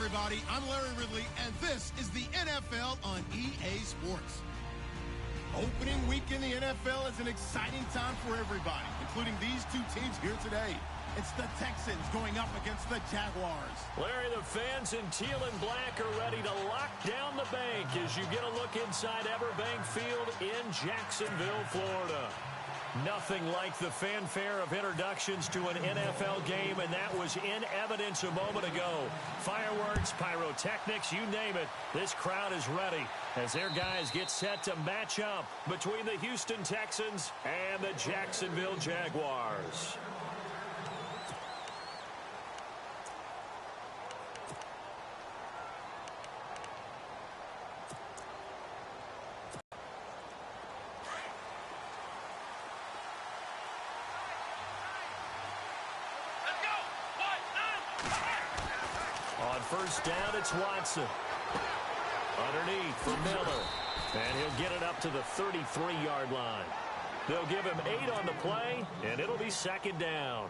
everybody. I'm Larry Ridley, and this is the NFL on EA Sports. Opening week in the NFL is an exciting time for everybody, including these two teams here today. It's the Texans going up against the Jaguars. Larry, the fans in teal and black are ready to lock down the bank as you get a look inside Everbank Field in Jacksonville, Florida. Nothing like the fanfare of introductions to an NFL game, and that was in evidence a moment ago. Fireworks, pyrotechnics, you name it. This crowd is ready as their guys get set to match up between the Houston Texans and the Jacksonville Jaguars. First down, it's Watson. Underneath for Miller. And he'll get it up to the 33-yard line. They'll give him 8 on the play, and it'll be second down.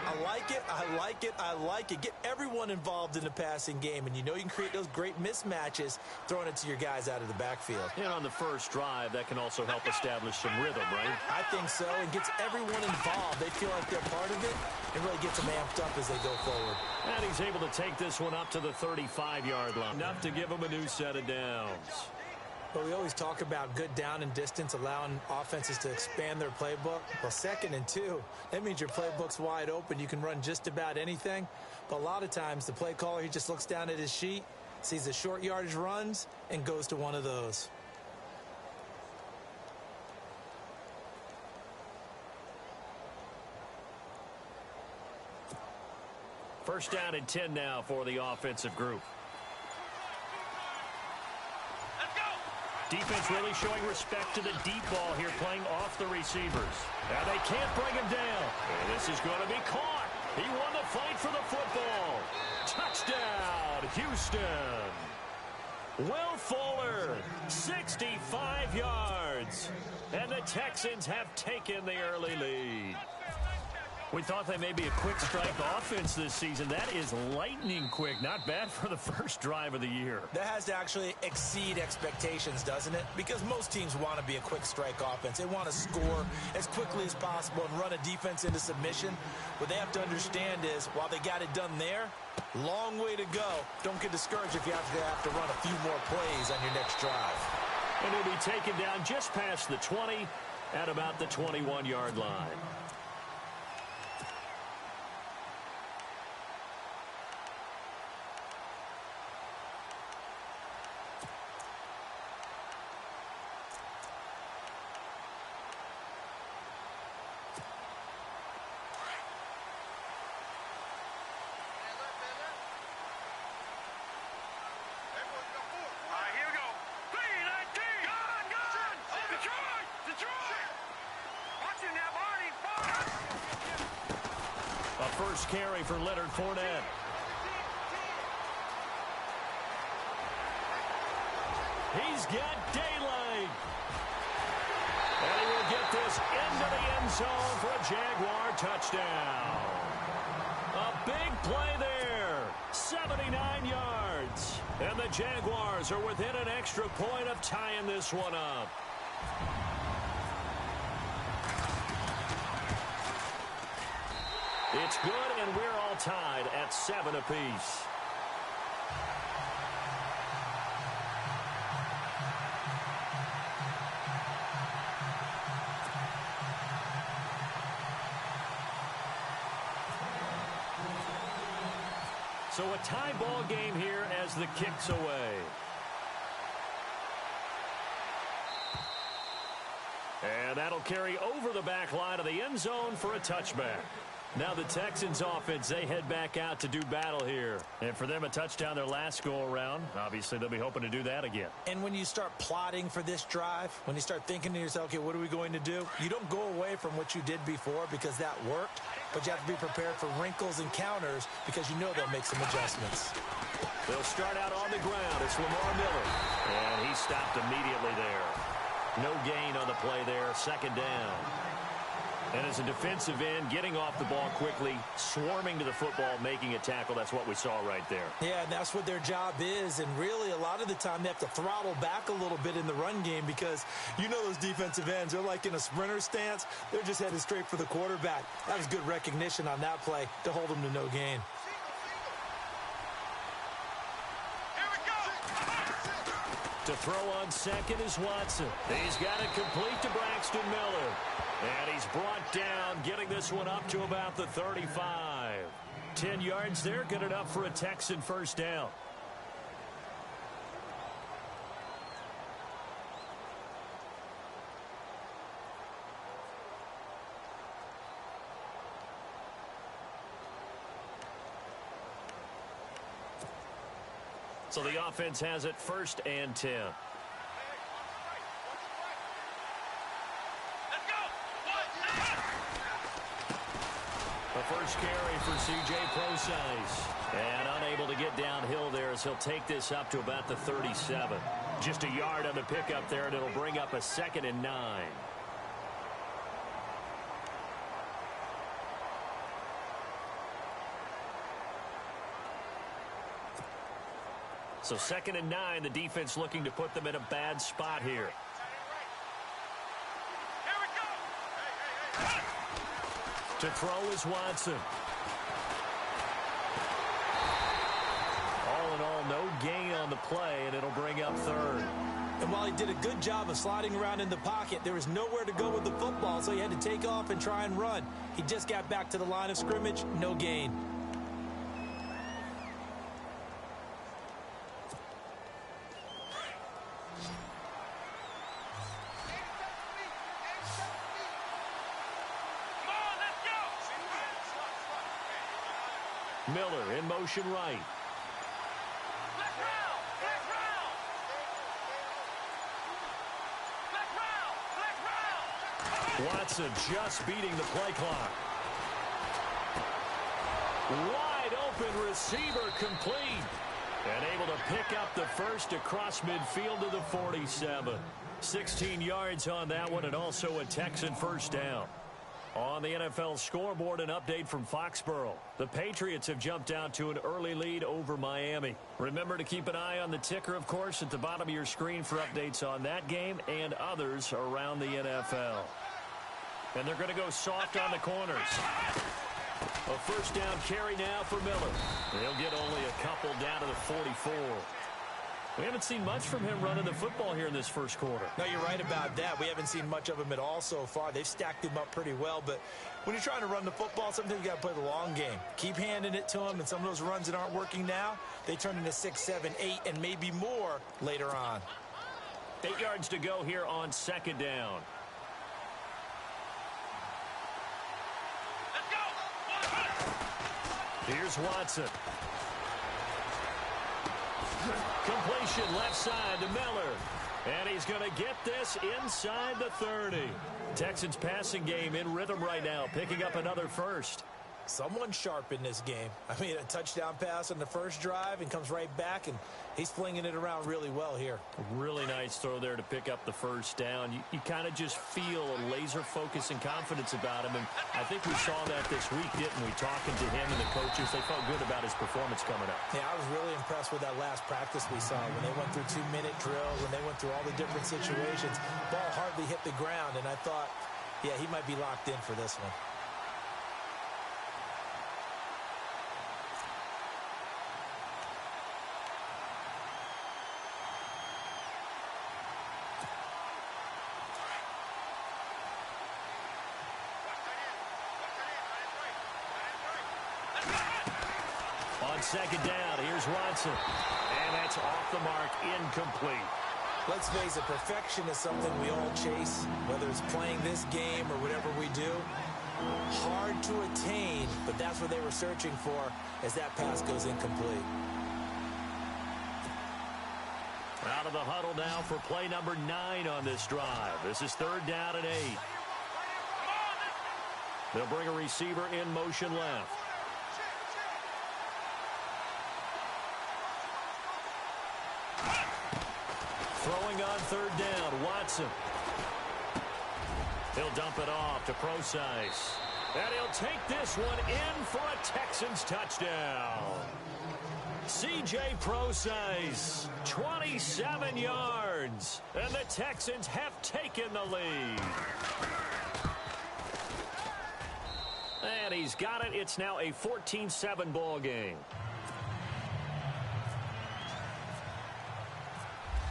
I like it, I like it, I like it. Get everyone involved in the passing game, and you know you can create those great mismatches throwing it to your guys out of the backfield. And on the first drive, that can also help establish some rhythm, right? I think so, and gets everyone involved. They feel like they're part of it, and really gets them amped up as they go forward. And he's able to take this one up to the 35-yard line. Enough to give him a new set of downs. But we always talk about good down and distance, allowing offenses to expand their playbook. Well, 2nd and 2, that means your playbook's wide open. You can run just about anything. But a lot of times, the play caller, he just looks down at his sheet, sees the short yardage runs, and goes to one of those. First down and 10 now for the offensive group. Defense really showing respect to the deep ball here, playing off the receivers. Now they can't bring him down. And this is going to be caught. He won the fight for the football. Touchdown, Houston. Will Fuller, 65 yards. And the Texans have taken the early lead. We thought they may be a quick strike offense this season. That is lightning quick. Not bad for the first drive of the year. That has to actually exceed expectations, doesn't it? Because most teams want to be a quick strike offense. They want to score as quickly as possible and run a defense into submission. What they have to understand is, while they got it done there, long way to go. Don't get discouraged if you have to run a few more plays on your next drive. And he'll be taken down just past the 20 at about the 21-yard line. First carry for Leonard Fournette. He's got daylight. And he will get this into the end zone for a Jaguar touchdown. A big play there. 79 yards. And the Jaguars are within an extra point of tying this one up. It's good, and we're all tied at 7 apiece. So a tie ball game here as the kick's away. And that'll carry over the back line of the end zone for a touchback. Now the Texans offense, they head back out to do battle here. And for them, a touchdown their last go-around. Obviously, they'll be hoping to do that again. And when you start plotting for this drive, when you start thinking to yourself, okay, what are we going to do? You don't go away from what you did before because that worked, but you have to be prepared for wrinkles and counters because you know they'll make some adjustments. They'll start out on the ground. It's Lamar Miller. And he stopped immediately there. No gain on the play there, second down. And as a defensive end, getting off the ball quickly, swarming to the football, making a tackle, that's what we saw right there. Yeah, and that's what their job is. And really, a lot of the time, they have to throttle back a little bit in the run game because you know those defensive ends, they're like in a sprinter stance. They're just headed straight for the quarterback. That was good recognition on that play to hold them to no gain. To throw on second is Watson. He's got it complete to Braxton Miller. And he's brought down, getting this one up to about the 35. 10 yards there, good enough for a Texan first down. So the offense has it 1st and 10. The first carry for C.J. Procise. And unable to get downhill there as he'll take this up to about the 37. Just a yard on the pickup there, and it'll bring up a 2nd and 9. So 2nd and 9, the defense looking to put them in a bad spot here. To throw is Watson. All in all, no gain on the play, and it'll bring up 3rd. And while he did a good job of sliding around in the pocket, there was nowhere to go with the football, so he had to take off and try and run. He just got back to the line of scrimmage, no gain. Miller in motion right. Watson just beating the play clock. Wide open receiver complete. And able to pick up the first across midfield to the 47. 16 yards on that one, and also a Texan first down. On the NFL scoreboard, an update from Foxborough. The Patriots have jumped out to an early lead over Miami. Remember to keep an eye on the ticker, of course, at the bottom of your screen for updates on that game and others around the NFL. And they're going to go soft on the corners. A first down carry now for Miller. They'll get only a couple down to the 44. We haven't seen much from him running the football here in this first quarter. No, you're right about that. We haven't seen much of him at all so far. They've stacked him up pretty well, but when you're trying to run the football, sometimes you got to play the long game. Keep handing it to him, and some of those runs that aren't working now, they turn into 6, 7, 8, and maybe more later on. 8 yards to go here on 2nd down. Here's Watson. Completion left side to Miller. And he's going to get this inside the 30. Texans passing game in rhythm right now, picking up another first. Someone sharp in this game. I mean, a touchdown pass on the first drive and comes right back, and he's flinging it around really well here. Really nice throw there to pick up the first down. You kind of just feel a laser focus and confidence about him, and I think we saw that this week, didn't we? Talking to him and the coaches, they felt good about his performance coming up. Yeah, I was really impressed with that last practice we saw when they went through 2-minute drills, when they went through all the different situations. Ball hardly hit the ground, and I thought, yeah, he might be locked in for this one. Second down, here's Watson. And that's off the mark, incomplete. Let's face it, perfection is something we all chase, whether it's playing this game or whatever we do. Hard to attain, but that's what they were searching for as that pass goes incomplete. Out of the huddle now for play number 9 on this drive. This is 3rd down and 8. They'll bring a receiver in motion left. Throwing on 3rd down, Watson. He'll dump it off to Procise. And he'll take this one in for a Texans touchdown. C.J. Procise, 27 yards. And the Texans have taken the lead. And he's got it. It's now a 14-7 ball game.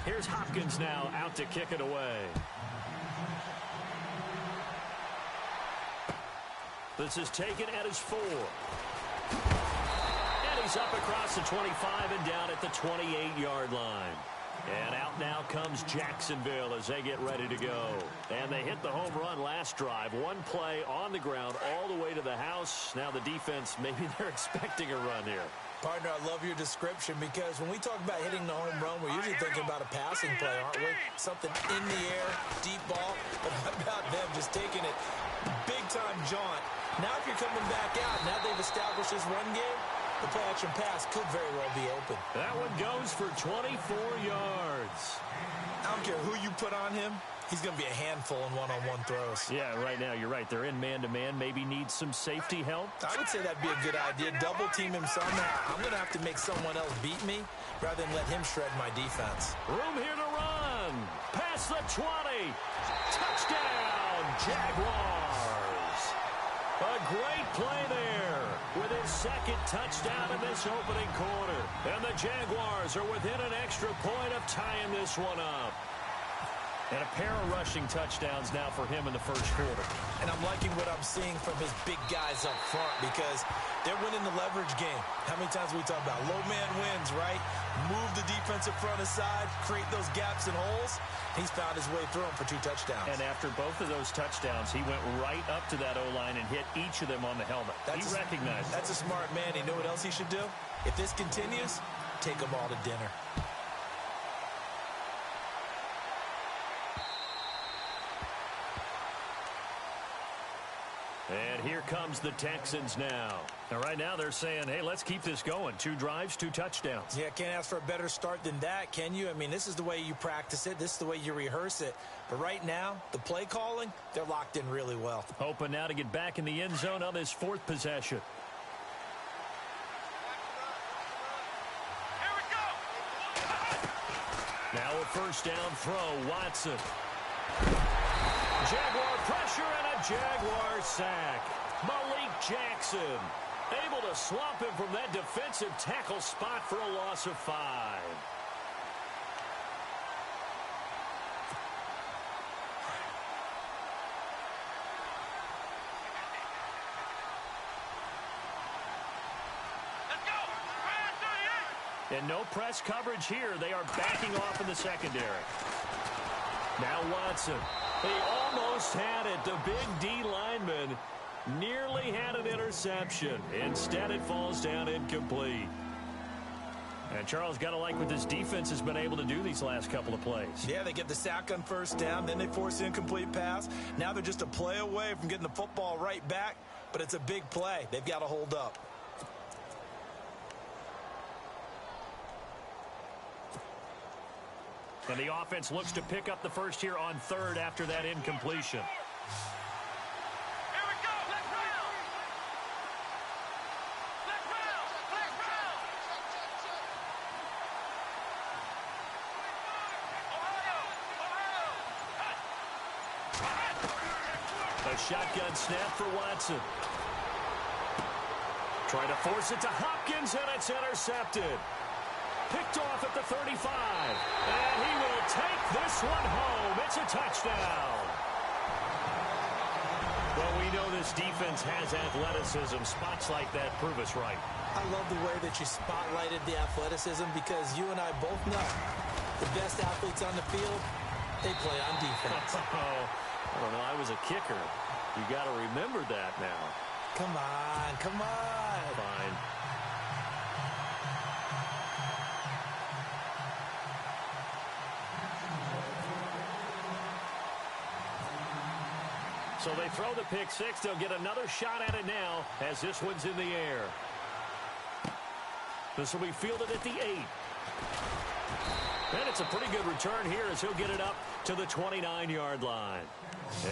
Here's Hopkins now out to kick it away. This is taken at his 4. And he's up across the 25 and down at the 28-yard line. And out now comes Jacksonville as they get ready to go. And they hit the home run last drive. One play on the ground all the way to the house. Now the defense, maybe they're expecting a run here. Partner, I love your description because when we talk about hitting the home run, we're usually thinking about a passing play, aren't we? Something in the air, deep ball. But how about them just taking it big-time jaunt? Now if you're coming back out, now they've established this run game, the play-action pass could very well be open. That one goes for 24 yards. I don't care who you put on him. He's going to be a handful in one-on-one throws. Yeah, right now, you're right. They're in man-to-man. Maybe needs some safety help. I would say that'd be a good idea. Double-team him somehow. I'm going to have to make someone else beat me rather than let him shred my defense. Room here to run. Past the 20. Touchdown, Jaguars. A great play there with his second touchdown in this opening quarter. And the Jaguars are within an extra point of tying this one up. And a pair of rushing touchdowns now for him in the first quarter. And I'm liking what I'm seeing from his big guys up front because they're winning the leverage game. How many times we talk about low man wins, right? Move the defensive front aside, create those gaps and holes. He's found his way through them for 2 touchdowns. And after both of those touchdowns, he went right up to that O-line and hit each of them on the helmet. He recognized it. That's a smart man. You know what else he should do? If this continues, take them all to dinner. And here comes the Texans now. And right now they're saying, hey, let's keep this going. 2 drives, 2 touchdowns. Yeah, can't ask for a better start than that, can you? I mean, this is the way you practice it. This is the way you rehearse it. But right now, the play calling, they're locked in really well. Hoping now to get back in the end zone on this 4th possession. Here we go. Now a first down throw, Watson. Jaguar pressure and a Jaguar sack. Malik Jackson able to swamp him from that defensive tackle spot for a loss of 5. And no press coverage here. They are backing off in the secondary. Now Watson. He almost had it. The big D lineman nearly had an interception. Instead, it falls down incomplete. And Charles, got to like what this defense has been able to do these last couple of plays. Yeah, they get the sack on first down, then they force an incomplete pass. Now they're just a play away from getting the football right back, but it's a big play. They've got to hold up. And the offense looks to pick up the first here on 3rd after that incompletion. Here we go. Let's round. Let's round. Let's round. A shotgun snap for Watson. Trying to force it to Hopkins, and it's intercepted. Picked off at the 35. And he will take this one home. It's a touchdown. Well, we know this defense has athleticism. Spots like that prove us right. I love the way that you spotlighted the athleticism because you and I both know the best athletes on the field, they play on defense. I don't know. I was a kicker. You got to remember that now. Come on, come on. Fine. So they throw the pick 6. They'll get another shot at it now as this one's in the air. This will be fielded at the 8. And it's a pretty good return here as he'll get it up to the 29-yard line.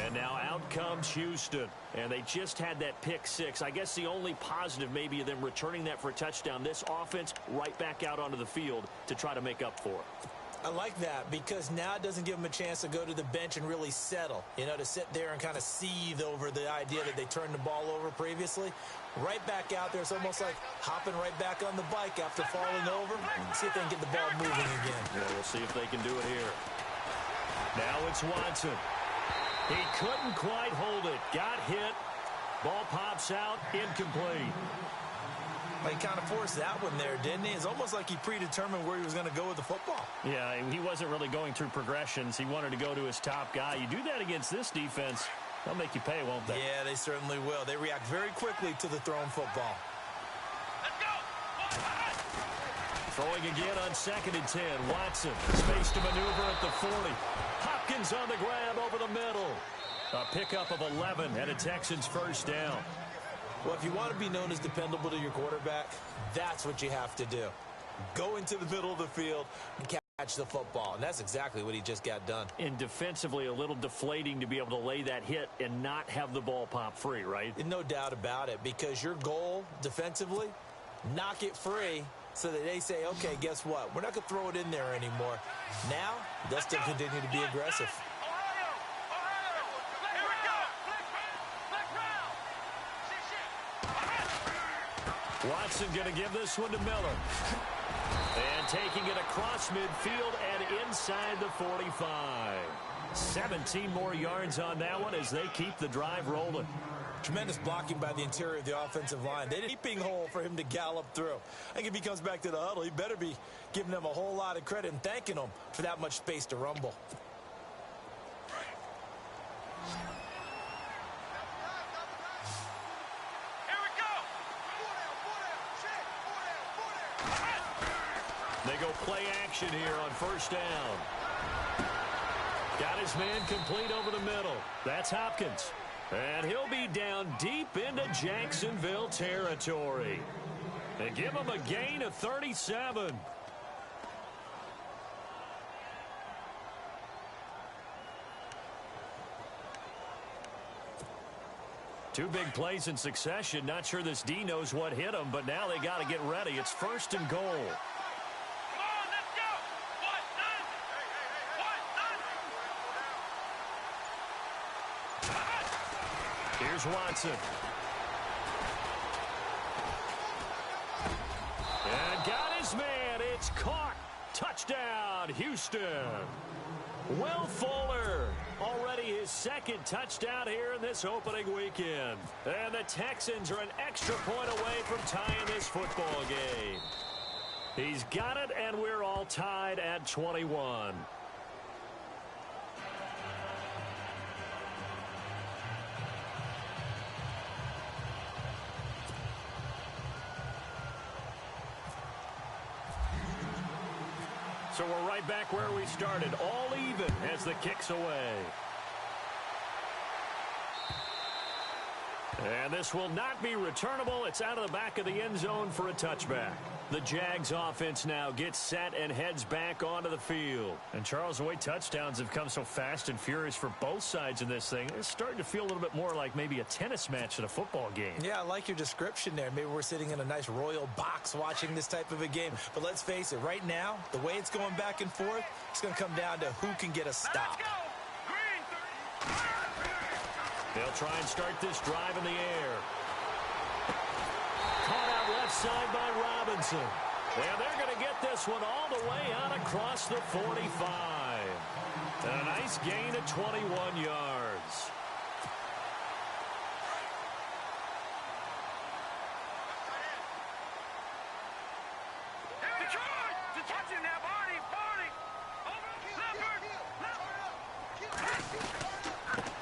And now out comes Houston. And they just had that pick six. I guess the only positive maybe of them returning that for a touchdown. This offense right back out onto the field to try to make up for it. I like that because now it doesn't give them a chance to go to the bench and really settle, you know, to sit there and kind of seethe over the idea that they turned the ball over previously. Right back out there, it's almost like hopping right back on the bike after falling over. See if they can get the ball moving again. Yeah, we'll see if they can do it here. Now it's Watson. He couldn't quite hold it. Got hit. Ball pops out. Incomplete. He kind of forced that one there, didn't he? It's almost like he predetermined where he was going to go with the football. Yeah, he wasn't really going through progressions. He wanted to go to his top guy. You do that against this defense, they'll make you pay, won't they? Yeah, they certainly will. They react very quickly to the thrown football. Let's go. Throwing again on 2nd and 10. Watson, space to maneuver at the 40. Hopkins on the grab over the middle. A pickup of 11 and a Texans first down. Well, if you want to be known as dependable to your quarterback, that's what you have to do. Go into the middle of the field and catch the football. And that's exactly what he just got done. And defensively, a little deflating to be able to lay that hit and not have the ball pop free, right? No doubt about it, because your goal defensively, knock it free so that they say, okay, guess what? We're not going to throw it in there anymore. Now, they'll still continue to be aggressive. Watson going to give this one to Miller. And taking it across midfield and inside the 45. 17 more yards on that one as they keep the drive rolling. Tremendous blocking by the interior of the offensive line. They did a leaping hole for him to gallop through. I think if he comes back to the huddle, he better be giving them a whole lot of credit and thanking them for that much space to rumble. They go play action here on first down. Got his man complete over the middle. That's Hopkins. And he'll be down deep into Jacksonville territory. They give him a gain of 37. Two big plays in succession. Not sure this D knows what hit him, but now they got to get ready. It's 1st and goal. Here's Watson. And got his man. It's caught. Touchdown, Houston. Will Fuller, already his 2nd touchdown here in this opening weekend. And the Texans are an extra point away from tying this football game. He's got it, and we're all tied at 21. So we're right back where we started, all even as the kick's away. And this will not be returnable. It's out of the back of the end zone for a touchback. The Jags offense now gets set and heads back onto the field. And Charles, the way touchdowns have come so fast and furious for both sides in this thing, it's starting to feel a little bit more like maybe a tennis match at a football game. Yeah, I like your description there. Maybe we're sitting in a nice royal box watching this type of a game. But let's face it, right now, the way it's going back and forth, it's going to come down to who can get a stop. They'll try and start this drive in the air. Caught out left side by Robinson. And they're going to get this one all the way out across the 45. And a nice gain of 21 yards.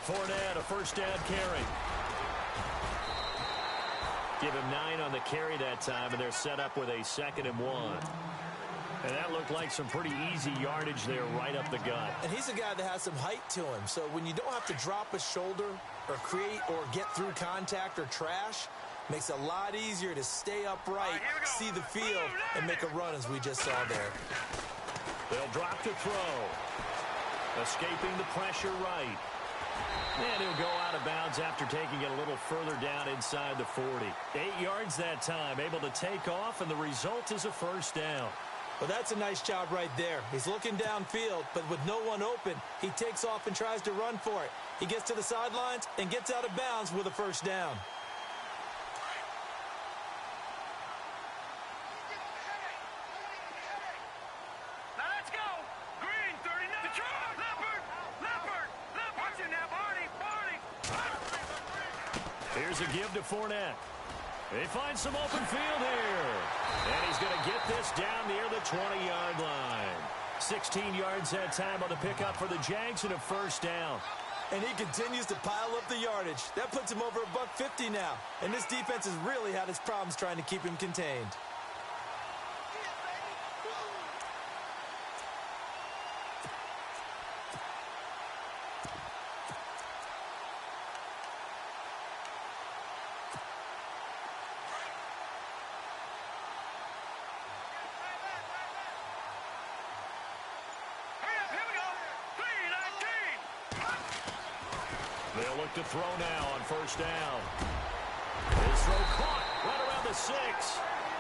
Fournette, a first down carry. Give him 9 on the carry that time, and they're set up with a 2nd and 1. And that looked like some pretty easy yardage there right up the gut. And he's a guy that has some height to him. So when you don't have to drop a shoulder or create or get through contact or trash, makes it a lot easier to stay upright, see the field, and make a run as we just saw there. They'll drop to throw. Escaping the pressure right. And he'll go out of bounds after taking it a little further down inside the 40. 8 yards that time, able to take off, and the result is a first down. Well, that's a nice job right there. He's looking downfield, but with no one open, he takes off and tries to run for it. He gets to the sidelines and gets out of bounds with a first down. Now let's go. Green, 39. Detroit. Leopard. Leopard. Leopard. Watch it now, Barney. Barney. Here's a give to Fournette. They find some open field here. And he's going to get this down near the 20-yard line. 16 yards that time on the pickup for the Jags and a first down. And he continues to pile up the yardage. That puts him over $150 now. And this defense has really had its problems trying to keep him contained. They'll look to throw now on first down. His throw caught right around the 6.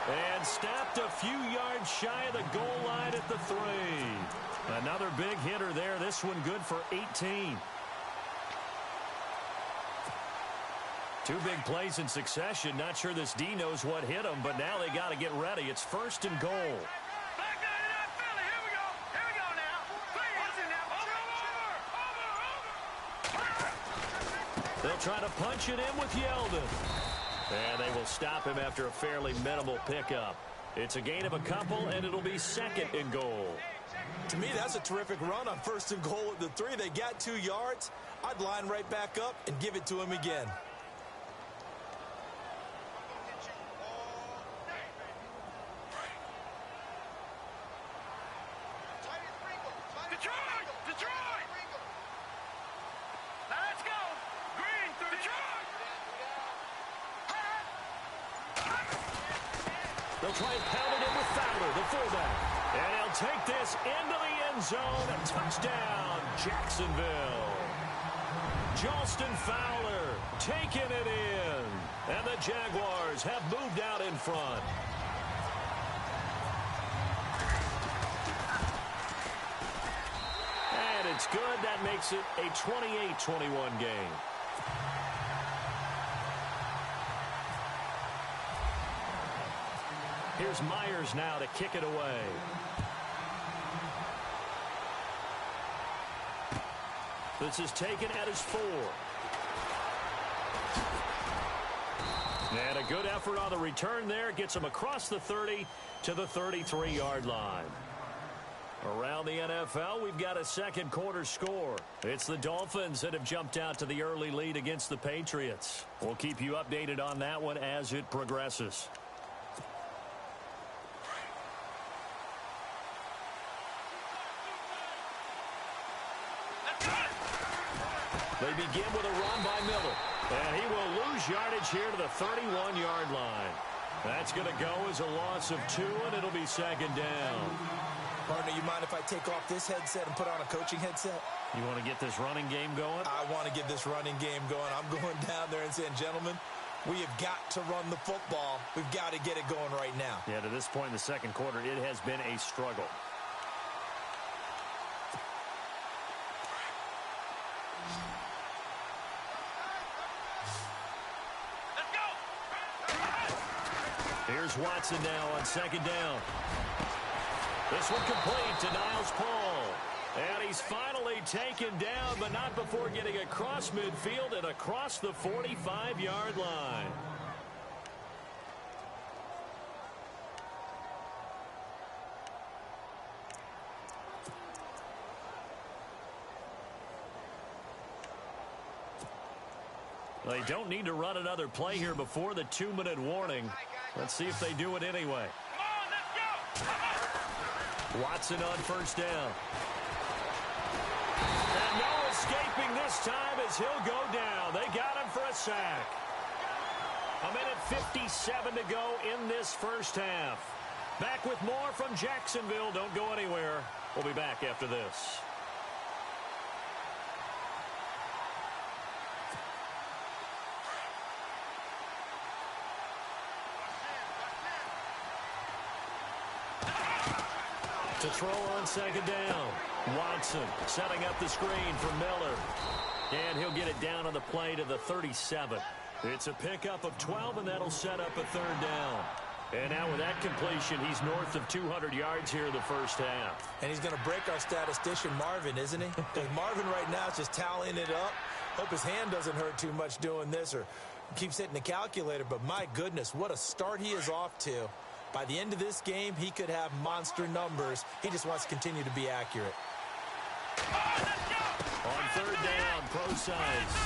And stopped a few yards shy of the goal line at the 3. Another big hitter there. This one good for 18. 2 big plays in succession. Not sure this D knows what hit him, but now they got to get ready. It's first and goal. They'll try to punch it in with Yeldon. And they will stop him after a fairly minimal pickup. It's a gain of a couple, and it'll be second and goal. To me, that's a terrific run on first and goal at the 3. They got 2 yards. I'd line right back up and give it to him again. They'll try and pound it in with Fowler, the fullback. And he'll take this into the end zone. A touchdown, Jacksonville. Jalston Fowler taking it in. And the Jaguars have moved out in front. And it's good. That makes it a 28-21 game. Here's Myers now to kick it away. This is taken at his 4. And a good effort on the return there. Gets him across the 30 to the 33-yard line. Around the NFL, we've got a second quarter score. It's the Dolphins that have jumped out to the early lead against the Patriots. We'll keep you updated on that one as it progresses. They begin with a run by Miller. And he will lose yardage here to the 31-yard line. That's going to go as a loss of 2, and it'll be second down. Partner, you mind if I take off this headset and put on a coaching headset? You want to get this running game going? I want to get this running game going. I'm going down there and saying, gentlemen, we have got to run the football. We've got to get it going right now. Yeah, to this point in the second quarter, it has been a struggle. Here's Watson now on second down. This one complete to Niles Paul. And he's finally taken down, but not before getting across midfield and across the 45-yard line. They don't need to run another play here before the 2-minute warning. Let's see if they do it anyway. Come on, let's go. Watson on first down. And no escaping this time as he'll go down. They got him for a sack. 1:57 to go in this first half. Back with more from Jacksonville. Don't go anywhere. We'll be back after this. To throw on second down. Watson setting up the screen for Miller. And he'll get it down on the play to the 37. It's a pickup of 12, and that'll set up a third down. And now with that completion, he's north of 200 yards here in the first half. And he's going to break our statistician Marvin, isn't he? Because Marvin right now is just tallying it up. Hope his hand doesn't hurt too much doing this or keeps hitting the calculator. But my goodness, what a start he is off to. By the end of this game, he could have monster numbers. He just wants to continue to be accurate. On third down, pro size.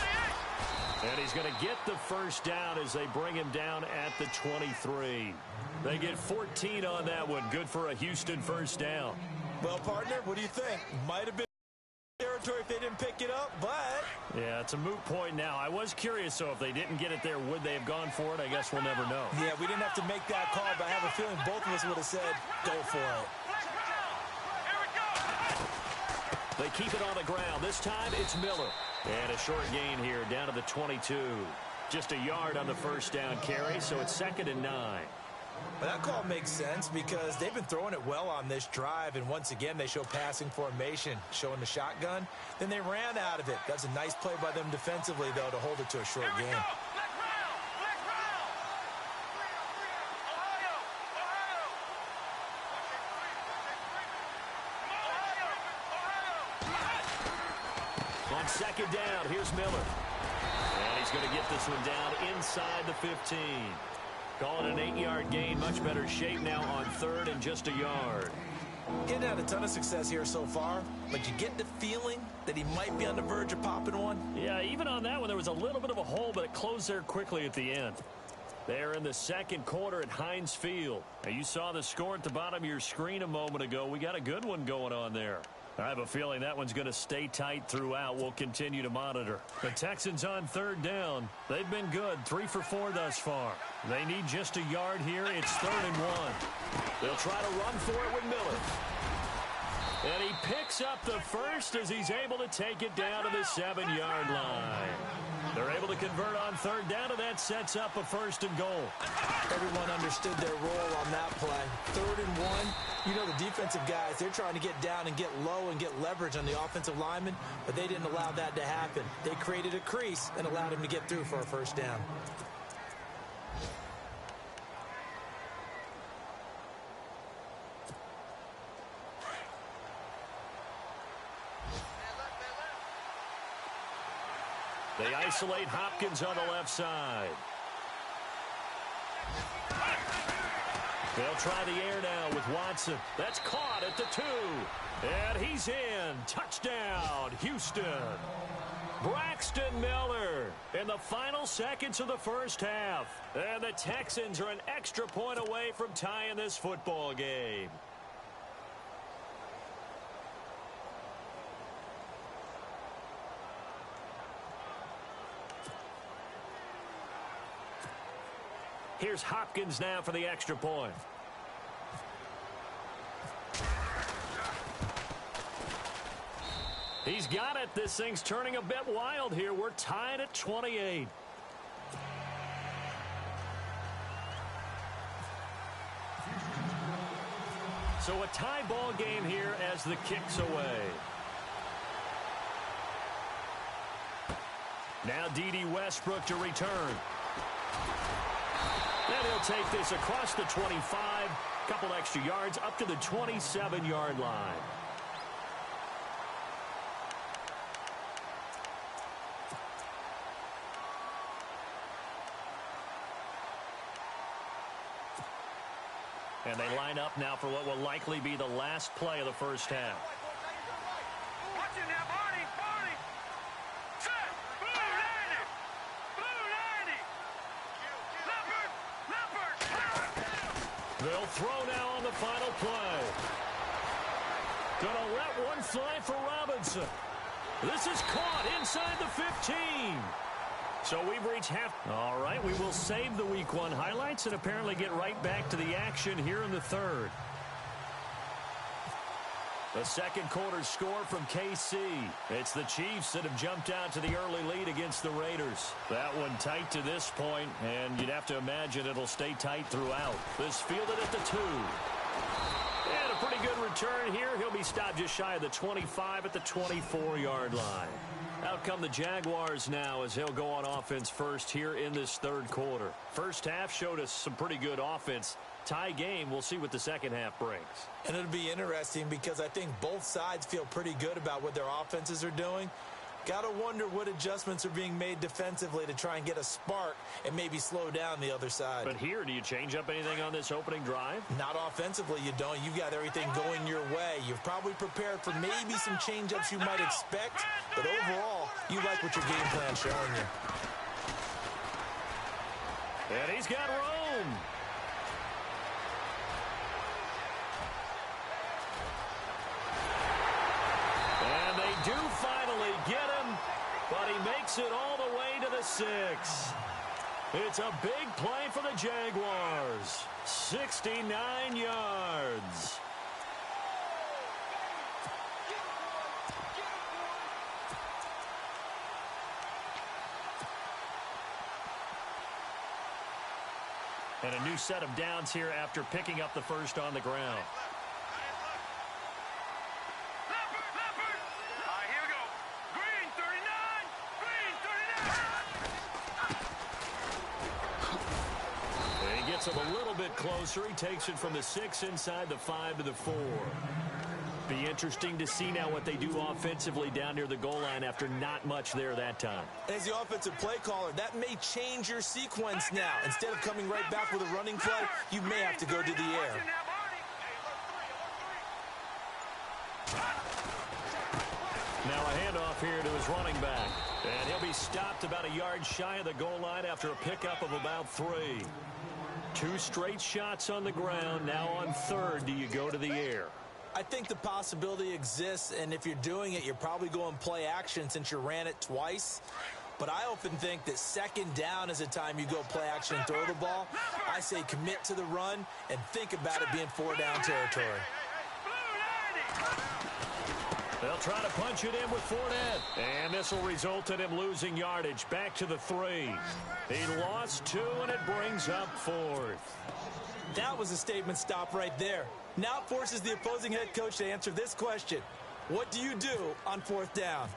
And he's going to get the first down as they bring him down at the 23. They get 14 on that one. Good for a Houston first down. Well, partner, what do you think? Might have been territory if they didn't pick it up, but... Yeah, it's a moot point now. I was curious, so if they didn't get it there, would they have gone for it? I guess we'll never know. Yeah, we didn't have to make that call, but I have a feeling both of us would have said, go for it. They keep it on the ground. This time, it's Miller. And a short gain here down to the 22. Just a yard on the first down carry, so it's 2nd and 9. Well, that call makes sense because they've been throwing it well on this drive, and once again, they show passing formation, showing the shotgun. Then they ran out of it. That's a nice play by them defensively, though, to hold it to a short game. On second down, here's Miller. And he's going to get this one down inside the 15. Calling an 8-yard gain. Much better shape now on third and just a yard. He hadn't had a ton of success here so far, but you get the feeling that he might be on the verge of popping one. Yeah, even on that one, there was a little bit of a hole, but it closed there quickly at the end. They're in the second quarter at Heinz Field. Now, you saw the score at the bottom of your screen a moment ago. We got a good one going on there. I have a feeling that one's going to stay tight throughout. We'll continue to monitor. The Texans on third down. They've been good. 3 for 4 thus far. They need just a yard here. It's 3rd and 1. They'll try to run for it with Miller. And he picks up the first as he's able to take it down to the 7-yard line. They're able to convert on third down, and that sets up a 1st and goal. Everyone understood their role on that play. 3rd and 1. You know, the defensive guys, they're trying to get down and get low and get leverage on the offensive lineman, but they didn't allow that to happen. They created a crease and allowed him to get through for a 1st down. They isolate Hopkins on the left side. They'll try the air now with Watson. That's caught at the 2. And he's in. Touchdown, Houston. Braxton Miller in the final seconds of the first half. And the Texans are an extra point away from tying this football game. Here's Hopkins now for the extra point. He's got it. This thing's turning a bit wild here. We're tied at 28. So a tie ball game here as the kick's away. Now D.D. Westbrook to return. And he'll take this across the 25, couple extra yards up to the 27-yard line. And they line up now for what will likely be the last play of the first half. Watch it now, Barney, Barney. Set. Blue 90. Blue 90. Leopard, Leopard. They'll throw now on the final play. Gonna let one fly for Robinson. This is caught inside the 15. So we've reached half. All right, we will save the Week 1 highlights and apparently get right back to the action here in the third. The second quarter score from KC. It's the Chiefs that have jumped out to the early lead against the Raiders. That one tight to this point, and you'd have to imagine it'll stay tight throughout. This fielded at the 2. And a pretty good return here. He'll be stopped just shy of the 25 at the 24-yard line. Out come the Jaguars now as they'll go on offense first here in this third quarter. First half showed us some pretty good offense. Tie game, we'll see what the second half brings. And it'll be interesting because I think both sides feel pretty good about what their offenses are doing. Got to wonder what adjustments are being made defensively to try and get a spark and maybe slow down the other side. But here, do you change up anything on this opening drive? Not offensively, you don't. You've got everything going your way. You've probably prepared for maybe some change-ups you might expect, but overall, you like what your game plan's showing you. And he's got room. And they do finally get him, but he makes it all the way to the 6. It's a big play for the Jaguars. 69 yards. And a new set of downs here after picking up the first on the ground. Here we go. Green 39. Green 39. And he gets him a little bit closer. He takes it from the 6 inside the 5 to the 4. Be interesting to see now what they do offensively down near the goal line after not much there that time. As the offensive play caller, that may change your sequence now. Instead of coming right back with a running play, you may have to go to the air. Now a handoff here to his running back. And he'll be stopped about a yard shy of the goal line after a pickup of about 3. 2 straight shots on the ground. Now on third, do you go to the air? I think the possibility exists, and if you're doing it, you're probably going play action since you ran it twice. But I often think that second down is a time you go play action and throw the ball. I say commit to the run and think about it being 4-down territory. They'll try to punch it in with Fournette. And this will result in him losing yardage back to the 3. He lost 2, and it brings up 4th. That was a statement stop right there. Now it forces the opposing head coach to answer this question. What do you do on 4th down?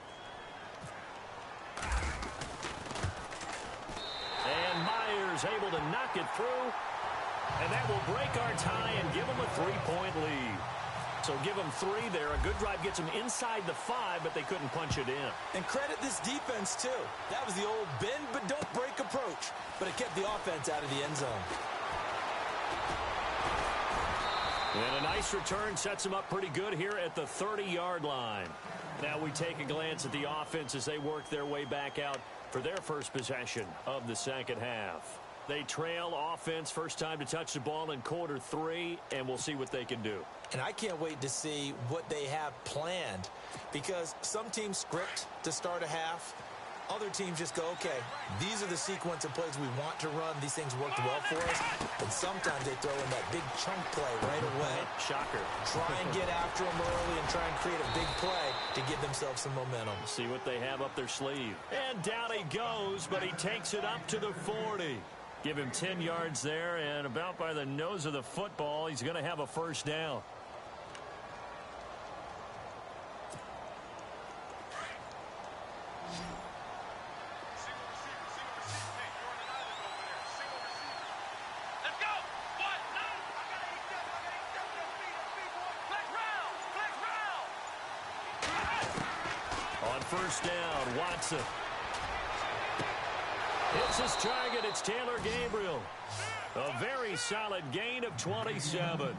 And Myers able to knock it through. And that will break our tie and give him a 3-point lead. So give them 3 there. A good drive gets them inside the 5, but they couldn't punch it in. And credit this defense, too. That was the old bend but don't break approach. But it kept the offense out of the end zone. And a nice return sets them up pretty good here at the 30-yard line. Now we take a glance at the offense as they work their way back out for their first possession of the second half. They trail offense first time to touch the ball in quarter 3, and we'll see what they can do. And I can't wait to see what they have planned, because some teams script to start a half. Other teams just go, okay, these are the sequence of plays we want to run. These things worked well for us. And sometimes they throw in that big chunk play right away. Shocker. Try and get after them early and try and create a big play to give themselves some momentum. See what they have up their sleeve. And down he goes, but he takes it up to the 40. Give him 10 yards there, and about by the nose of the football, he's going to have a first down. First down, Watson. Hits his target. It's Taylor Gabriel. A very solid gain of 27.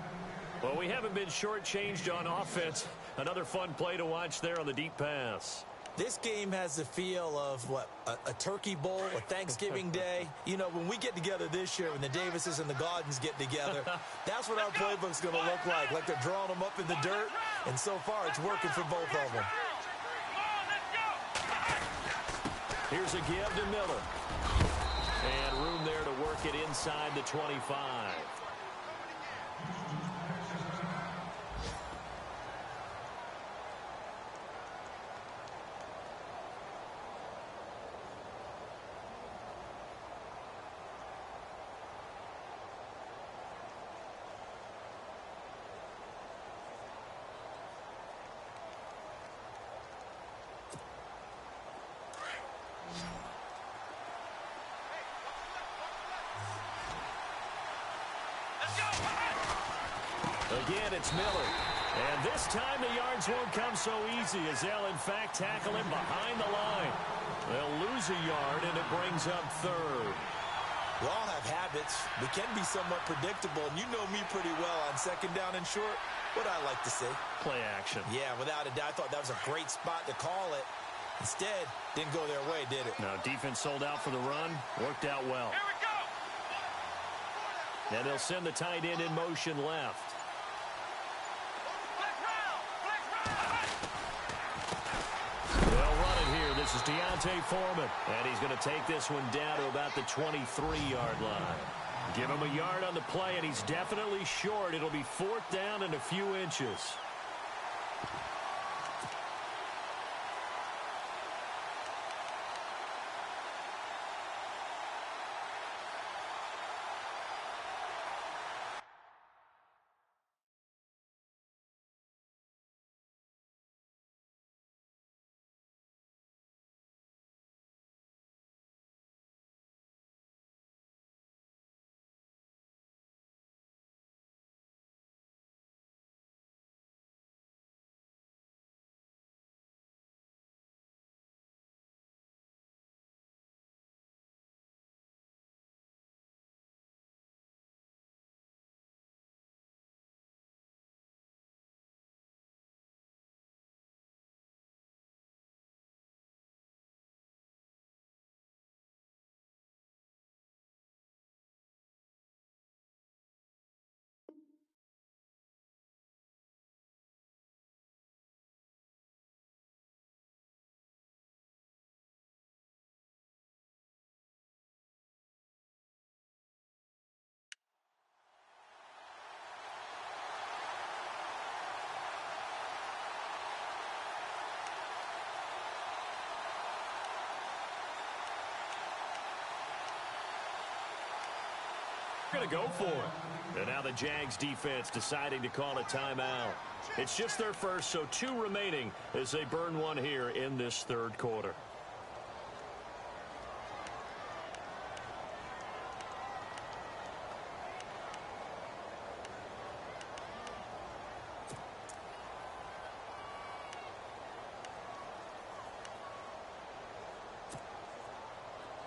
Well, we haven't been shortchanged on offense. Another fun play to watch there on the deep pass. This game has the feel of, what, a turkey bowl, a Thanksgiving day. You know, when we get together this year, when the Davises and the Gaudens get together, that's what our playbook's going to look like. Like they're drawing them up in the dirt, and so far it's working for both of them. Here's a give to Miller. And room there to work it inside the 25. Again, it's Miller. And this time the yards won't come so easy as they'll, in fact, tackle him behind the line. They'll lose a yard, and it brings up third. We all have habits. We can be somewhat predictable, and you know me pretty well on second down and short. What I like to say? Play action. Yeah, without a doubt. I thought that was a great spot to call it. Instead, didn't go their way, did it? No, defense sold out for the run. Worked out well. Here we go. And they'll send the tight end in motion left. They'll run it here. This is Deontay Foreman. And he's going to take this one down to about the 23-yard line. Give him a yard on the play, and he's definitely short. It'll be fourth down and a few inches. Going to go for it. And now the Jags defense deciding to call a timeout. It's just their first, so 2 remaining as they burn one here in this third quarter.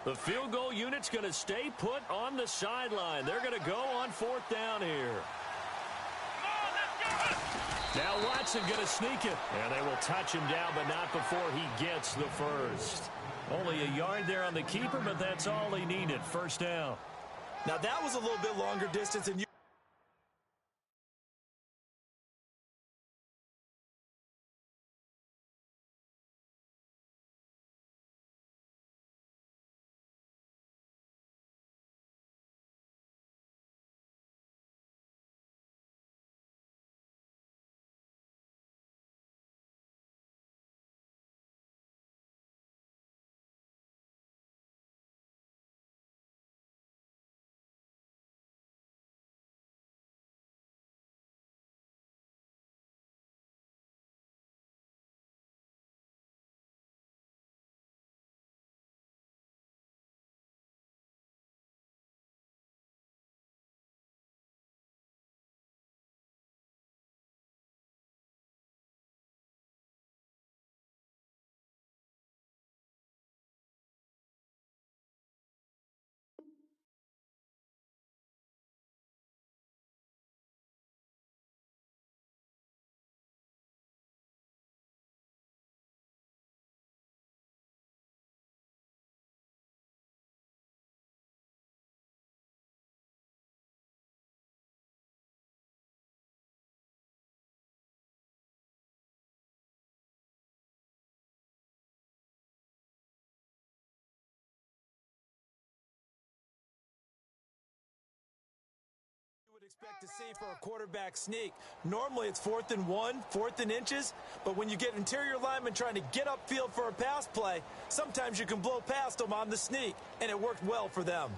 The field goal unit's going to stay put on the sideline. They're going to go on fourth down here. Now Watson going to sneak it. And they will touch him down, but not before he gets the first. Only a yard there on the keeper, but that's all he needed. First down. Now that was a little bit longer distance than you. Expect to see for a quarterback sneak. Normally it's 4th and 1, 4th and inches, but when you get interior linemen trying to get upfield for a pass play, sometimes you can blow past them on the sneak, and it worked well for them.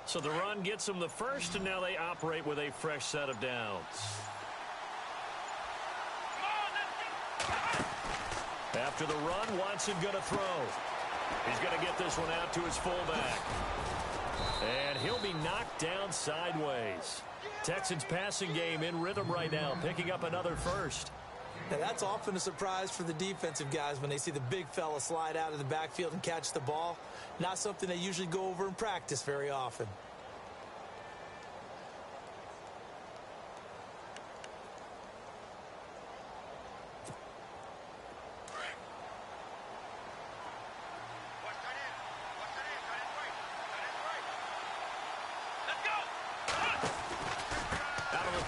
So the run gets them the first, and now they operate with a fresh set of downs. After the run, Watson going to throw. He's going to get this one out to his fullback. And he'll be knocked down sideways. Texans passing game in rhythm right now, picking up another first. Now that's often a surprise for the defensive guys when they see the big fella slide out of the backfield and catch the ball. Not something they usually go over in practice very often.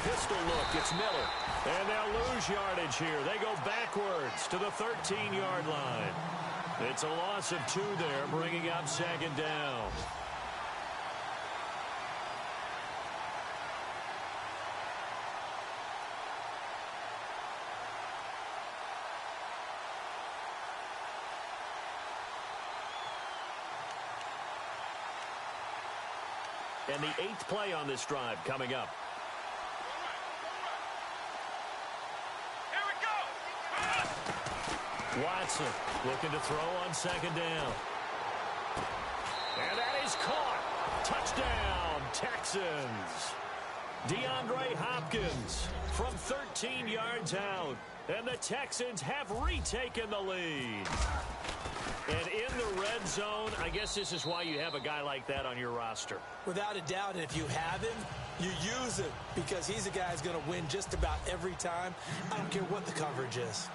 Pistol look, it's Miller. And they'll lose yardage here. They go backwards to the 13-yard line. It's a loss of 2 there, bringing up 2nd down. And the 8th play on this drive coming up. Watson looking to throw on 2nd down. And that is caught. Touchdown, Texans. DeAndre Hopkins from 13 yards out. And the Texans have retaken the lead. And in the red zone, I guess this is why you have a guy like that on your roster. Without a doubt, and if you have him, you use him because he's a guy who's going to win just about every time. I don't care what the coverage is.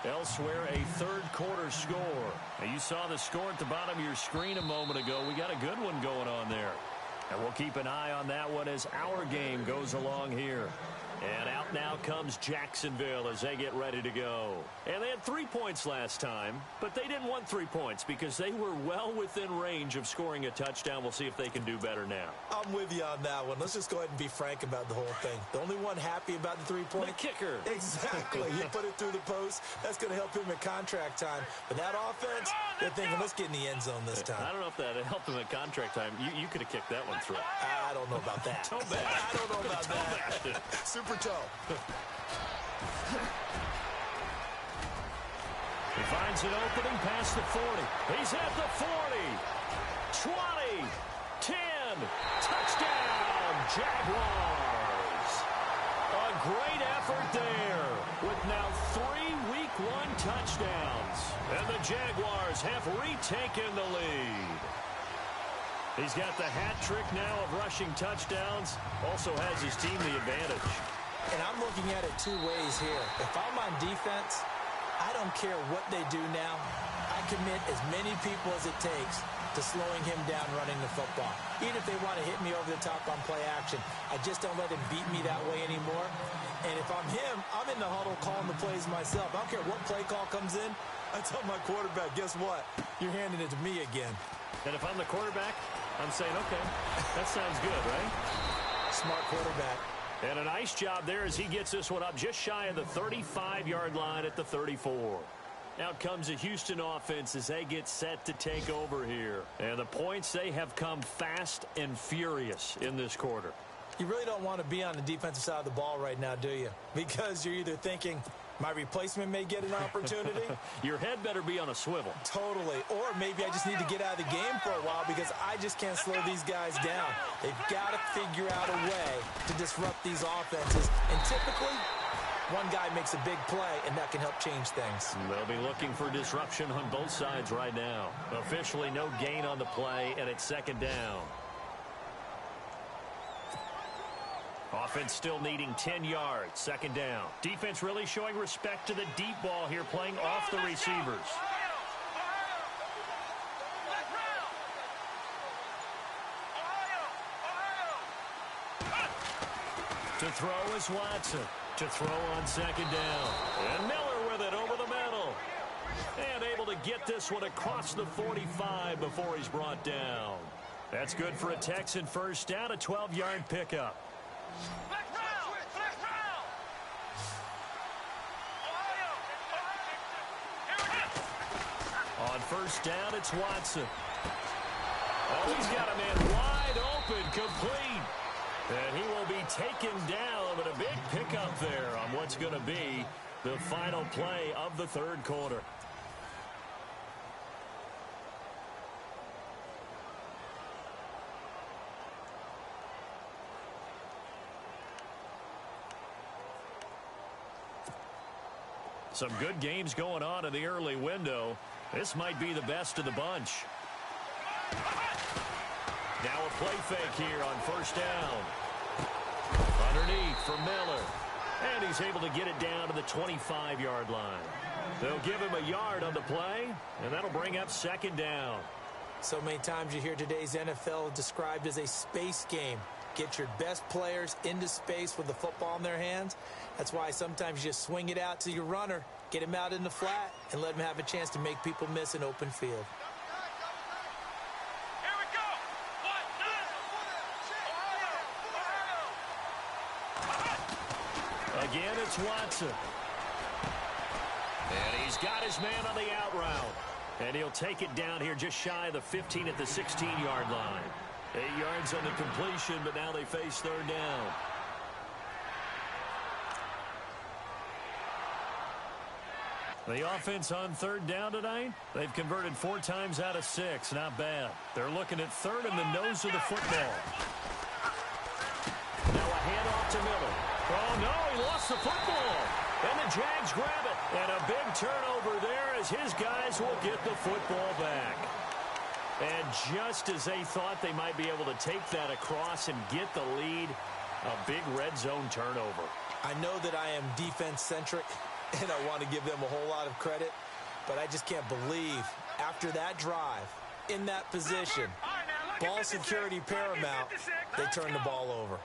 Elsewhere, a third-quarter score. Now, you saw the score at the bottom of your screen a moment ago. We got a good one going on there. And we'll keep an eye on that one as our game goes along here. And out now comes Jacksonville as they get ready to go. And they had 3 points last time, but they didn't want 3 points because they were well within range of scoring a touchdown. We'll see if they can do better now. I'm with you on that one. Let's just go ahead and be frank about the whole thing. The only one happy about the 3-point. The kicker. Exactly. He put it through the post. That's going to help him at contract time. But that offense, they're thinking, let's get in the end zone this time. I don't know if that helped him at contract time. You could have kicked that one through. I don't know about that. Toe bad. I don't know about that. Super toe. He finds an opening past the 40. He's at the 40. 20. 10. Touchdown, Jaguars. A great effort there with now 3 Week 1 touchdowns. And the Jaguars have retaken the lead. He's got the hat trick now of rushing touchdowns. Also has his team the advantage. And I'm looking at it 2 ways here. If I'm on defense, I don't care what they do now. I commit as many people as it takes to slowing him down running the football. Even if they want to hit me over the top on play action, I just don't let him beat me that way anymore. And if I'm him, I'm in the huddle calling the plays myself. I don't care what play call comes in. I tell my quarterback, guess what? You're handing it to me again. And if I'm the quarterback, I'm saying, okay, that sounds good, right? Smart quarterback. And a nice job there as he gets this one up just shy of the 35-yard line at the 34. Out comes the Houston offense as they get set to take over here. And the points, they have come fast and furious in this quarter. You really don't want to be on the defensive side of the ball right now, do you? Because you're either thinking, my replacement may get an opportunity. Your head better be on a swivel. Totally. Or maybe I just need to get out of the game for a while because I just can't slow these guys down. They've got to figure out a way to disrupt these offenses. And typically, one guy makes a big play, and that can help change things. They'll be looking for disruption on both sides right now. Officially no gain on the play, and it's 2nd down. Offense still needing 10 yards, 2nd down. Defense really showing respect to the deep ball here, playing off the receivers. To throw is Watson. To throw on second down. And Miller with it over the middle. And able to get this one across the 45 before he's brought down. That's good for a Texan first down, a 12-yard pickup. On first down, it's Watson. Oh, he's got a man wide open, complete. And he will be taken down, but a big pickup there on what's going to be the final play of the third quarter. Some good games going on in the early window. This might be the best of the bunch. Now a play fake here on first down. Underneath for Miller. And he's able to get it down to the 25-yard line. They'll give him a yard on the play, and that'll bring up second down. So many times you hear today's NFL described as a space game. Get your best players into space with the football in their hands. That's why sometimes you just swing it out to your runner, get him out in the flat, and let him have a chance to make people miss an open field. Here we go. Again, it's Watson. And he's got his man on the out route. And he'll take it down here just shy of the 15 at the 16-yard line. 8 yards on the completion, but now they face third down. The offense on third down tonight, they've converted 4 times out of 6. Not bad. They're looking at third in the nose of the football. Now a handoff to Miller. Oh, no, he lost the football. And the Jags grab it. And a big turnover there as his guys will get the football back. And just as they thought they might be able to take that across and get the lead, a big red zone turnover. I know that I am defense-centric, and I want to give them a whole lot of credit, but I just can't believe after that drive, in that position, ball security paramount, they turn the ball over.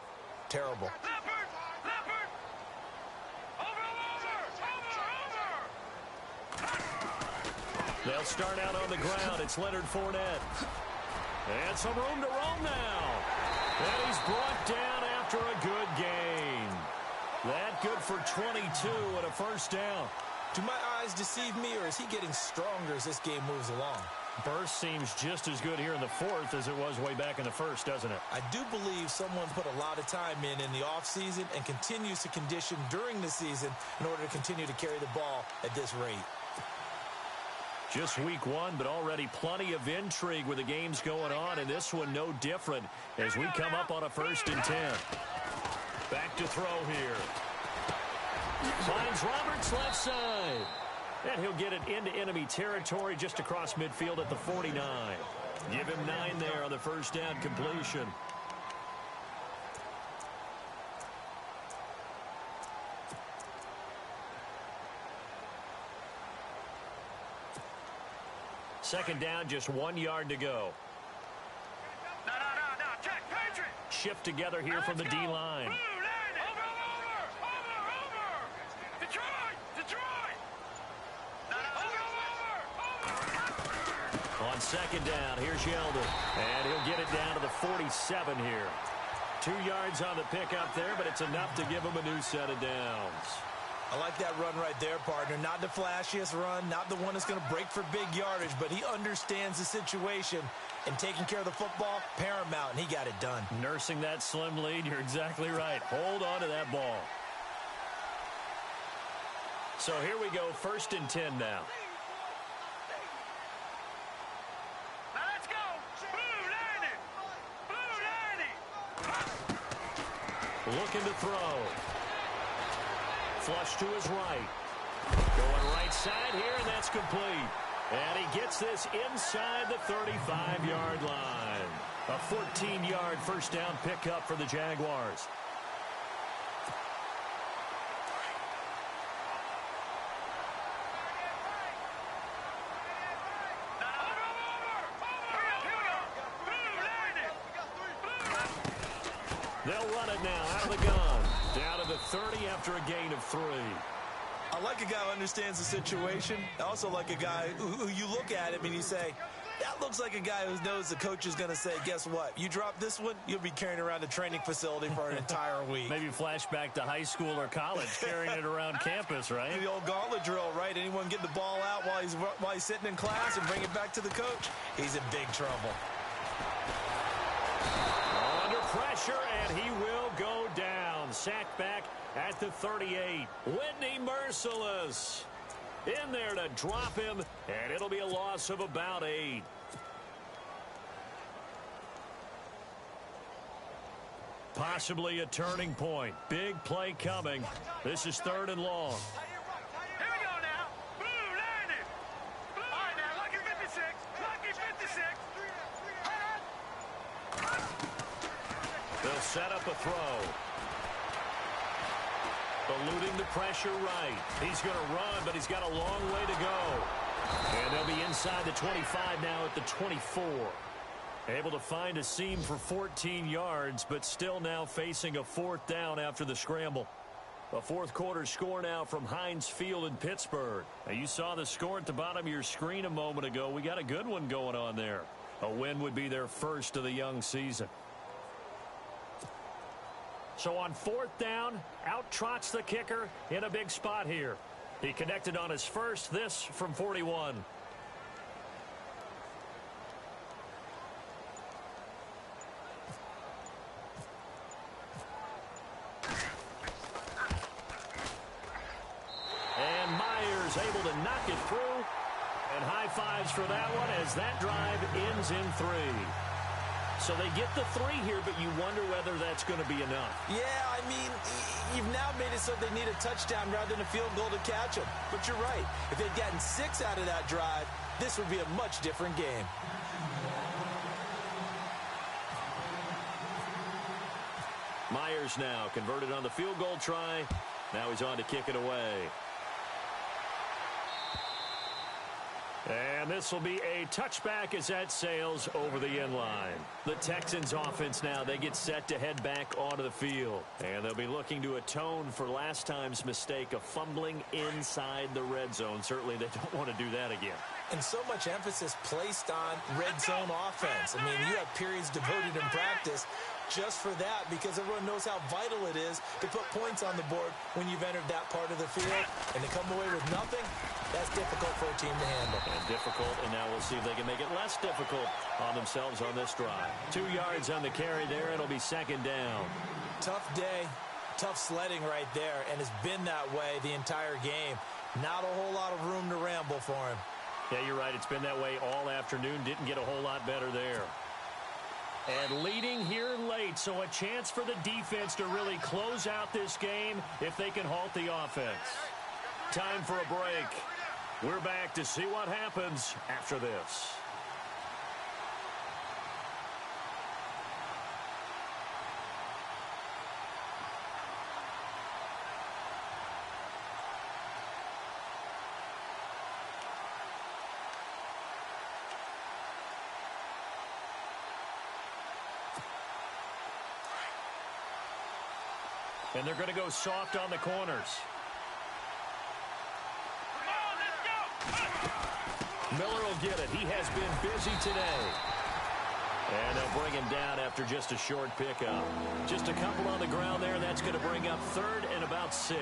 Terrible. They'll start out on the ground. It's Leonard Fournette. And some room to roam now. And he's brought down after a good game. That good for 22 and a first down. Do my eyes deceive me, or is he getting stronger as this game moves along? Burst seems just as good here in the fourth as it was way back in the first, doesn't it? I do believe someone put a lot of time in the offseason and continues to condition during the season in order to continue to carry the ball at this rate. Just week 1, but already plenty of intrigue with the games going on, and this one no different as we come up on a 1st and 10. Back to throw here. Finds Roberts left side. And he'll get it into enemy territory just across midfield at the 49. Give him 9 there on the first down completion. Second down, just 1 yard to go. No, check, Patriot. Shift together here from the D-line. Over. Detroit. On second down, here's Yeldon. And he'll get it down to the 47 here. 2 yards on the pickup there, but it's enough to give him a new set of downs. I like that run right there, partner. Not the flashiest run, not the one that's going to break for big yardage, but he understands the situation, and taking care of the football, paramount, and he got it done. Nursing that slim lead, you're exactly right. Hold on to that ball. So here we go, 1st and 10 now. Let's go. Blue 90. Looking to throw. Flush to his right. Going right side here, and that's complete. And he gets this inside the 35-yard line. A 14-yard first down pickup for the Jaguars. They'll run it now out of the gun. to the 30 after a gain of 3. I like a guy who understands the situation. I also like a guy who you look at him and you say, that looks like a guy who knows the coach is going to say, guess what? You drop this one, you'll be carrying around the training facility for an entire week. Maybe flashback to high school or college, carrying it around campus, right? The old gauntlet drill, right? Anyone get the ball out while he's sitting in class and bring it back to the coach? He's in big trouble. Under pressure, and he will go down. Sacked back at the 38. Whitney merciless. In there to drop him, and it'll be a loss of about 8. Possibly a turning point. Big play coming. This is 3rd and long. Here we go now. Blue, line it. Blue. All right, now, lucky 56. Lucky 56. They'll set up a throw. Eluding the pressure right. He's going to run, but he's got a long way to go. And they'll be inside the 25 now at the 24. Able to find a seam for 14 yards, but still now facing a 4th down after the scramble. A 4th quarter score now from Heinz Field in Pittsburgh. Now, you saw the score at the bottom of your screen a moment ago. We got a good one going on there. A win would be their first of the young season. So on 4th down, out trots the kicker in a big spot here. He connected on his first, this from 41. And Myers able to knock it through. And high fives for that one as that drive ends in 3. So they get the 3 here, but you wonder whether that's going to be enough. Yeah, I mean, you've now made it so they need a touchdown rather than a field goal to catch them. But you're right. If they'd gotten 6 out of that drive, this would be a much different game. Myers now converted on the field goal try. Now he's on to kick it away. And this will be a touchback as that sails over the end line. The Texans offense now, they get set to head back onto the field. And they'll be looking to atone for last time's mistake of fumbling inside the red zone. Certainly they don't want to do that again. And so much emphasis placed on red zone offense. I mean, you have periods devoted in practice just for that because everyone knows how vital it is to put points on the board when you've entered that part of the field. And to come away with nothing, that's difficult for a team to handle. And difficult, and now we'll see if they can make it less difficult on themselves on this drive. 2 yards on the carry there. It'll be 2nd down. Tough day, tough sledding right there, and it's been that way the entire game. Not a whole lot of room to ramble for him. Yeah, you're right. It's been that way all afternoon. Didn't get a whole lot better there. And leading here late, so a chance for the defense to really close out this game if they can halt the offense. Time for a break. We're back to see what happens after this. And they're going to go soft on the corners. Miller will get it. He has been busy today. And they'll bring him down after just a short pickup. Just a couple on the ground there. That's going to bring up 3rd and about 6.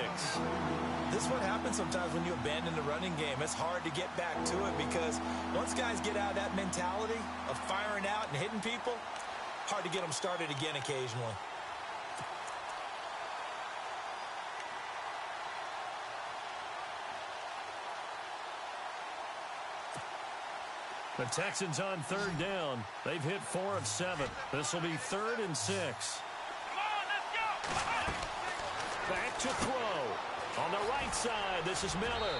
This is what happens sometimes when you abandon the running game. It's hard to get back to it because once guys get out of that mentality of firing out and hitting people, hard to get them started again occasionally. The Texans on 3rd down. They've hit 4 of 7. This will be 3rd and 6. Come on, let's go. Back to throw. On the right side, this is Miller.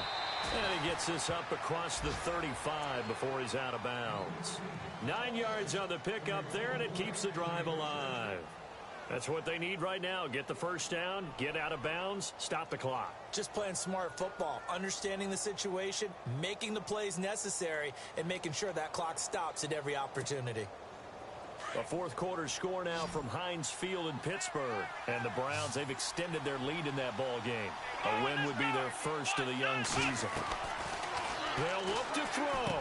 And he gets this up across the 35 before he's out of bounds. 9 yards on the pickup there, and it keeps the drive alive. That's what they need right now. Get the first down, get out of bounds, stop the clock. Just playing smart football, understanding the situation, making the plays necessary, and making sure that clock stops at every opportunity. A fourth quarter score now from Heinz Field in Pittsburgh. And the Browns, they've extended their lead in that ball game. A win would be their first of the young season. They'll look to throw.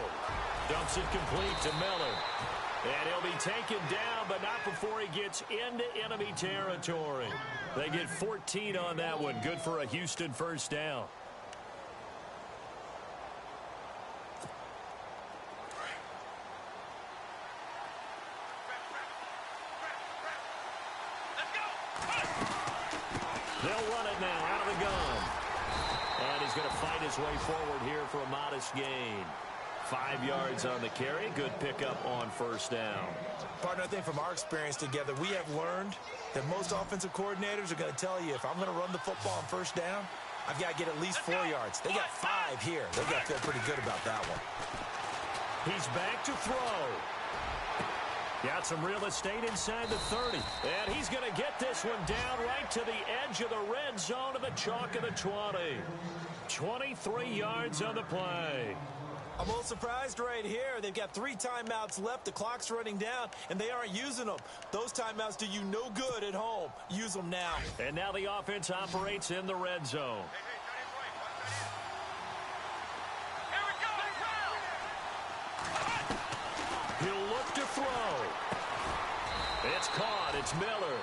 Dumps it complete to Miller. And he'll be taken down, but not before he gets into enemy territory. They get 14 on that one. Good for a Houston first down. They'll run it now out of the gun. And he's going to fight his way forward here for a modest gain. 5 yards on the carry. Good pickup on first down. Partner, I think from our experience together, we have learned that most offensive coordinators are going to tell you, if I'm going to run the football on first down, I've got to get at least 4 yards. They got 5 here. They've got to feel pretty good about that one. He's back to throw. Got some real estate inside the 30. And he's going to get this one down right to the edge of the red zone of the chalk of the 20. 23 yards on the play. I'm a little surprised right here. They've got 3 timeouts left. The clock's running down, and they aren't using them. Those timeouts do you no good at home. Use them now. And now the offense operates in the red zone. He'll look to throw. It's caught. It's Miller.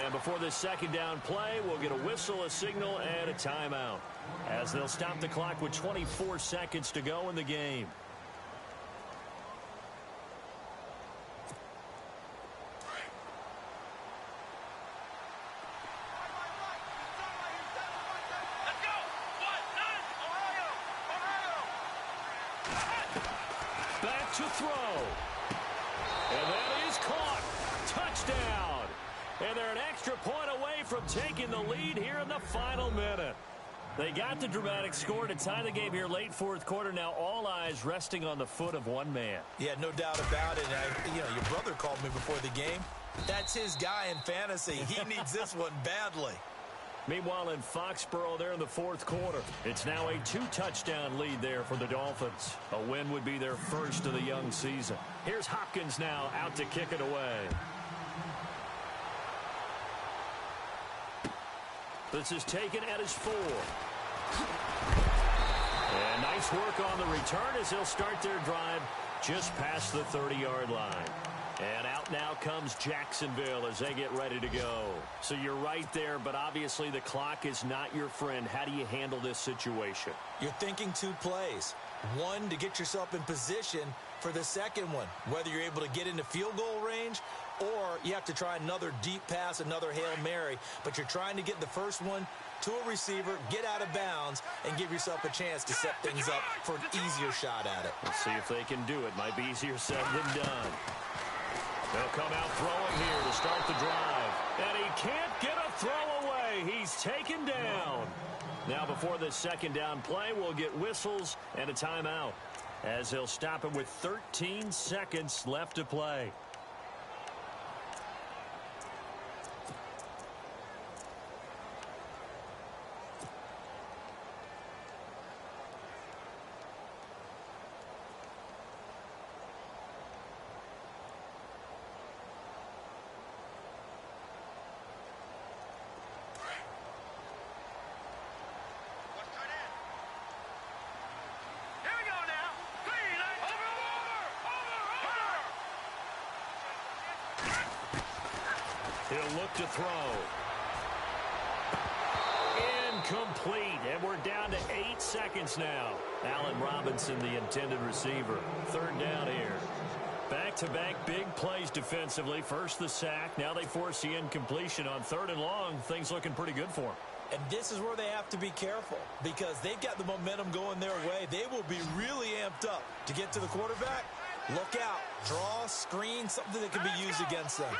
And before this second down play, we'll get a whistle, a signal, and a timeout, as they'll stop the clock with 24 seconds to go in the game. Back to throw. And that is caught. Touchdown. And they're an extra point away from taking the lead here in the final minute. They got the dramatic score to tie the game here late fourth quarter. Now all eyes resting on the foot of one man. Yeah, no doubt about it. Your brother called me before the game. That's his guy in fantasy. He needs this one badly. Meanwhile, in Foxborough, there in the fourth quarter, it's now a 2-touchdown lead there for the Dolphins. A win would be their first of the young season. Here's Hopkins now out to kick it away. This is taken at his 4. And nice work on the return as they'll start their drive just past the 30-yard line. And out now comes Jacksonville as they get ready to go. So you're right there, but obviously the clock is not your friend. How do you handle this situation? You're thinking 2 plays. One, to get yourself in position for the second one, whether you're able to get into field goal range or you have to try another deep pass, another Hail Mary. But you're trying to get the first one to a receiver, get out of bounds, and give yourself a chance to set things up for an easier shot at it. Let's see if they can do it. Might be easier said than done. They'll come out throwing here to start the drive. And he can't get a throw away. He's taken down. Now before this second down play, we'll get whistles and a timeout, as they'll stop him with 13 seconds left to play. He'll look to throw. Incomplete. And we're down to 8 seconds now. Allen Robinson, the intended receiver. Third down here. Back-to-back big plays defensively. First the sack. Now they force the incompletion on 3rd and long. Things looking pretty good for them. And this is where they have to be careful, because they've got the momentum going their way. They will be really amped up to get to the quarterback. Look out. Draw, screen, something that can be used against them.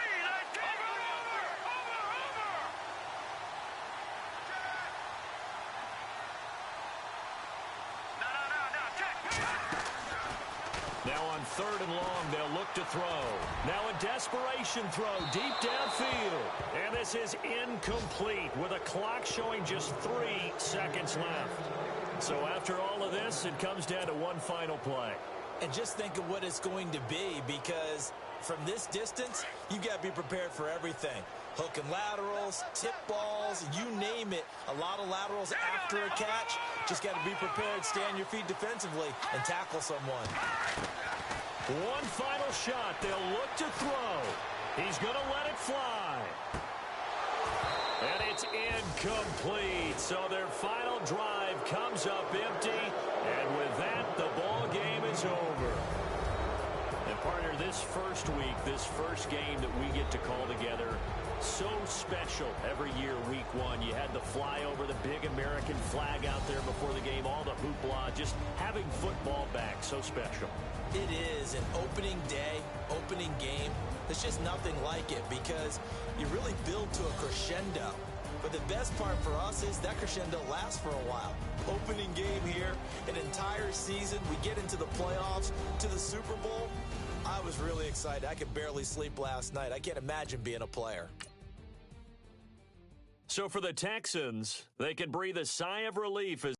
Now on 3rd and long, they'll look to throw. Now a desperation throw deep downfield. And this is incomplete with a clock showing just 3 seconds left. So after all of this, it comes down to one final play. And just think of what it's going to be, because From this distance, you got to be prepared for everything. Hook and laterals, tip balls, you name it. A lot of laterals after a catch. Just got to be prepared, stay on your feet defensively, and tackle someone. One final shot. They'll look to throw. He's going to let it fly. And it's incomplete. So their final drive comes up empty. And with that, the ball game is over. And partner, this first week, this first game that we get to call together, so special every year, week one. You had the flyover, the big American flag out there before the game, all the hoopla, just having football back, so special. It is an opening day, opening game. There's just nothing like it because you really build to a crescendo. But the best part for us is that crescendo lasts for a while. Opening game here, an entire season. We get into the playoffs, to the Super Bowl. I was really excited. I could barely sleep last night. I can't imagine being a player. So for the Texans, they can breathe a sigh of relief as